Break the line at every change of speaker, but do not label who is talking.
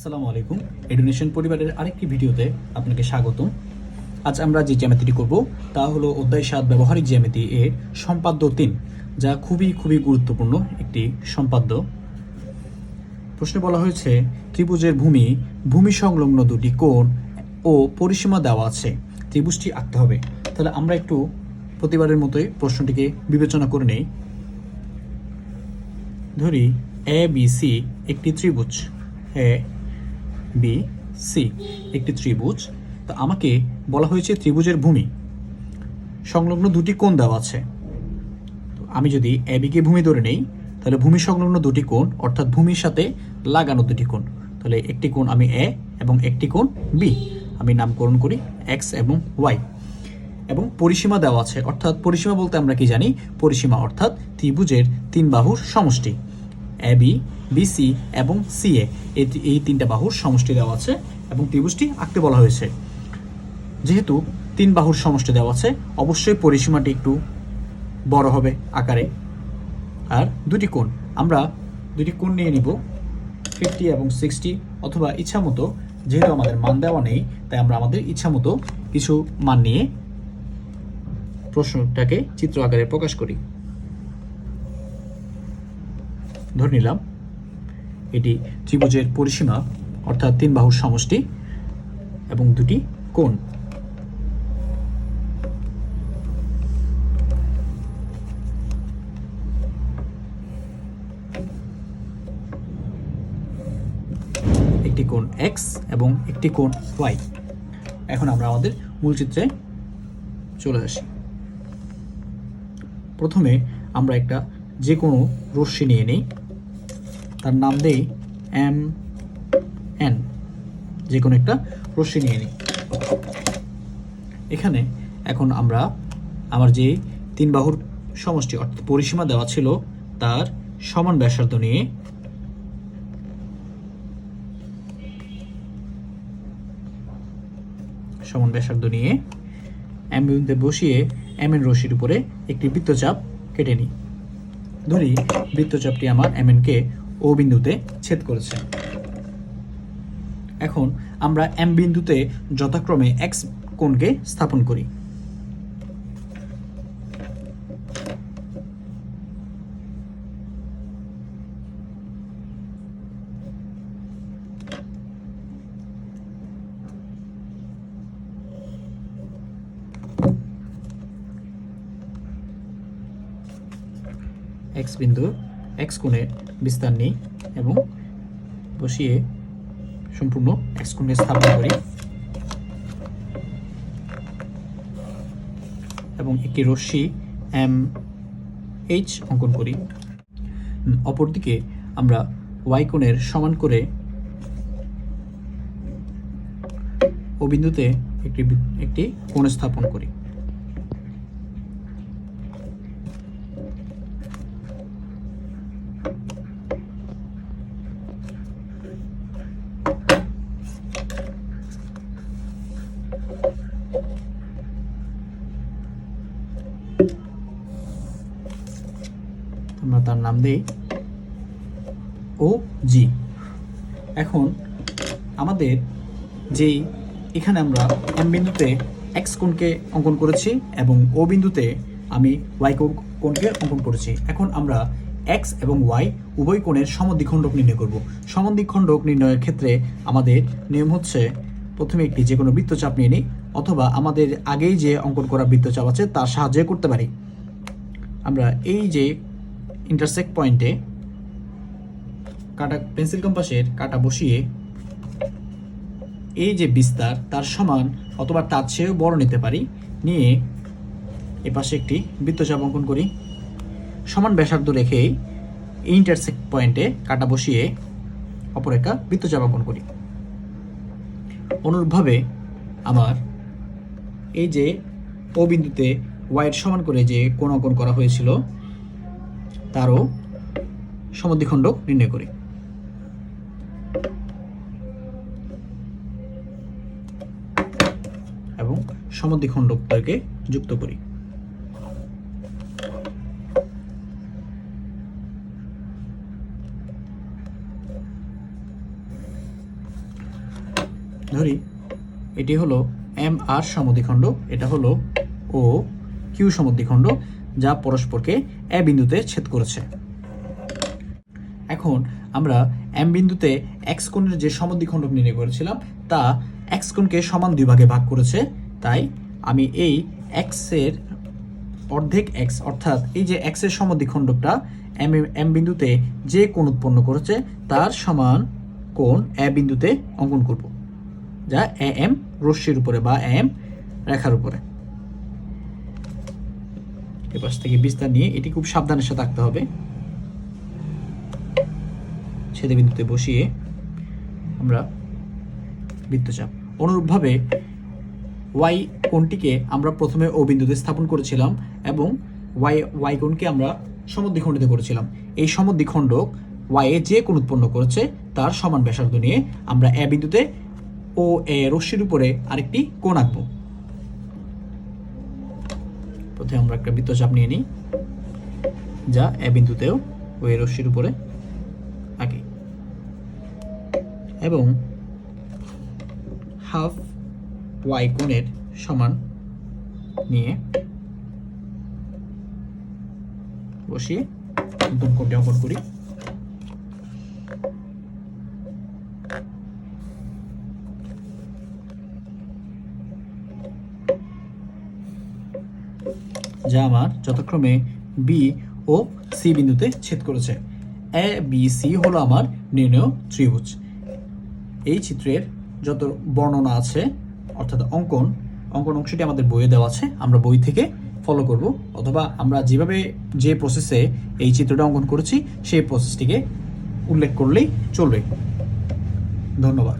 আসসালামু আলাইকুম। এডুনেশন পরিবারের আরেকটি ভিডিওতে আপনাকে স্বাগতম। আজ আমরা যে জ্যামিতিটি করব তা হলো অধ্যায় ৭ ব্যবহারিক জ্যামিতি এর সম্পাদ্য ৩, যা খুবই গুরুত্বপূর্ণ একটি সম্পাদ্য। প্রশ্নে বলা হয়েছে ত্রিভুজের ভূমি সংলগ্ন দুটি কোণ ও পরিসীমা দেওয়া আছে, ত্রিভুজটি আঁকতে হবে। তাহলে আমরা একটু প্রতিবারের মতোই প্রশ্নটিকে বিবেচনা করে নেই। ধরি এ বি সি একটি ত্রিভুজ, এ বি সি একটি ত্রিভুজ। তো আমাকে বলা হয়েছে ত্রিভুজের ভূমি সংলগ্ন দুটি কোণ দেওয়া আছে। তো আমি যদি এ বিকে ভূমি ধরে নেই, তাহলে ভূমি সংলগ্ন দুটি কোণ অর্থাৎ ভূমির সাথে লাগানো দুটি কোণ, তাহলে একটি কোণ আমি এ এবং একটি কোণ বি, আমি নামকরণ করি এক্স এবং ওয়াই। এবং পরিসীমা দেওয়া আছে, অর্থাৎ পরিসীমা বলতে আমরা কি জানি, পরিসীমা অর্থাৎ ত্রিভুজের তিন বাহুর সমষ্টি। এ বি, বিসি এবং সিএ এই তিনটা বাহুর সমষ্টি দেওয়া আছে এবং ত্রিভুজটি আঁকতে বলা হয়েছে। যেহেতু তিন বাহুর সমষ্টি দেওয়া আছে, অবশ্যই পরিসীমাটি একটু বড় হবে আকারে। আর দুটি কোণ, আমরা দুটি কোণ নিয়ে নিব 50 এবং 60, অথবা ইচ্ছা মতো, যেহেতু আমাদের মান দেওয়া নেই তাই আমরা আমাদের ইচ্ছা মতো কিছু মান নিয়ে প্রশ্নটাকে চিত্র আকারে প্রকাশ করি। ধরে নিলাম এটি ত্রিভুজের পরিসীমা অর্থাৎ তিন বাহুর সমষ্টি এবং দুটি কোণ। একটি কোণ এক্স এবং একটি কোণ ওয়াই। এখন আমরা আমাদের মূল চিত্রে চলে আসি। প্রথমে আমরা একটা যে কোনো রশ্মি নিয়ে নিই, তার নাম দেই এম এন। যে কোনো একটা রশ্মি নিয়ে নিই। এখানে এখন আমরা আমার যে তিন বাহুর সমষ্টি অর্থাৎ পরিসীমা দেওয়া ছিল তার সমান ব্যাসার্ধ নিয়ে এম বিন্দুতে বসিয়ে এম এন রশ্মির উপরে একটি বৃত্তচাপ কেটে নিই। ধরি বৃত্তচাপটি আমার এম এন কে ও বিন্দুতে ছেদ করেছে। এখন আমরা এম বিন্দুতে যথাক্রমে এক্স কোণকে স্থাপন করি। এক্স বিন্দু এক্স কোণে বিস্তার নিই এবং বসিয়ে সম্পূর্ণ এক্স কোণে স্থাপন করি এবং একটি রশ্মি এম এইচ অঙ্কন করি। অপরদিকে আমরা ওয়াই কোণের সমান করে ও বিন্দুতে একটি কোণ স্থাপন করি। আমরা তার নাম দেই ও জি। এখন আমাদের যেই এখানে আমরা এম বিন্দুতে এক্স কোণকে অঙ্কন করেছি এবং ও বিন্দুতে আমি ওয়াই কোণকে অঙ্কন করেছি। এখন আমরা এক্স এবং ওয়াই উভয় কোণের সমদ্বিখণ্ডক নির্ণয় করব। সমদ্বিখণ্ডক নির্ণয়ের ক্ষেত্রে আমাদের নিয়ম হচ্ছে প্রথমে একটি যে কোনো বৃত্তচাপ নিয়ে নিই, অথবা আমাদের আগেই যে অঙ্কন করা বৃত্তচাপ আছে তার সাহায্যে করতে পারি। আমরা এই যে ইন্টারসেক্ট পয়েন্টে কাটা পেন্সিল কম্পাসের কাটা বসিয়ে এই যে বিস্তার তার সমান অথবা তার চেয়েও বড় নিতে পারি, নিয়ে এ পাশে একটি বৃত্তচাপ অঙ্কন করি। সমান ব্যাসার্ধ রেখে এই ইন্টারসেক্ট পয়েন্টে কাটা বসিয়ে অপর একটা বৃত্তচাপ অঙ্কন করি। অনুরূপভাবে আমার এই যে ও বিন্দুতে ওয়াইয়ের সমান করে যে কোণ অঙ্কন করা হয়েছিল তারও সমদ্বিখণ্ডক নির্ণয় করি। এবং সমদ্বিখণ্ডককে যুক্ত করি। ধরি এটি হলো এম আর সমদ্বিখণ্ড, এটা হলো ও কিউ সমদ্বিখণ্ড, যা পরস্পরকে এ বিন্দুতে ছেদ করেছে। এখন আমরা এম বিন্দুতে এক্স কোণের যে সমদ্বিখণ্ডক নির্ণয় করেছিলাম তা এক্স কোণকে সমান দুই ভাগে ভাগ করেছে। তাই আমি এই এক্স এর অর্ধেক এক্স, অর্থাৎ এই যে এক্স এর সমদ্বিখণ্ডকটা এম বিন্দুতে যে কোণ উৎপন্ন করেছে তার সমান কোণ এ বিন্দুতে অঙ্কন করব, যা এ এম রশ্মির উপরে বা এম রেখার উপরে। এপাশ থেকে বিস্তার নিয়ে এটি খুব সাবধানের সাথে আঁকতে হবে। ছেদে বিন্দুতে বসিয়ে আমরা বৃত্তচাপ। অনুরূপভাবে ওয়াই কোণটিকে আমরা প্রথমে ও বিন্দুতে স্থাপন করেছিলাম এবং ওয়াই কোণকে আমরা সমদ্বিখণ্ডিত করেছিলাম। এই সমদ্বিখণ্ডক ওয়াই এ যে কোণ উৎপন্ন করেছে তার সমান ব্যাসার্ধ নিয়ে আমরা এ বিন্দুতে ও এ রশ্মির উপরে আরেকটি কোণ আঁকব। প্রথমে আমরা একটা বৃত্তচাপ নিয়ে নিই, যা এ বিন্দুতেও ও এ রশ্মির উপরে আঁকি এবং হাফ ওয়াই কোণের সমান নিয়ে বসিয়ে নতুন কোণটি অঙ্কন করি। যা আমার যথাক্রমে বি ও সি বিন্দুতে ছেদ করেছে। এ বি সি হলো আমার নির্ণেয় ত্রিভুজ। এই চিত্রের যত বর্ণনা আছে অর্থাৎ অঙ্কন অংশটি আমাদের বইয়ে দেওয়া আছে, আমরা বই থেকে ফলো করব, অথবা আমরা যেভাবে যে প্রসেসে এই চিত্রটা অঙ্কন করেছি সেই প্রসেসটিকে উল্লেখ করলেই চলবে। ধন্যবাদ।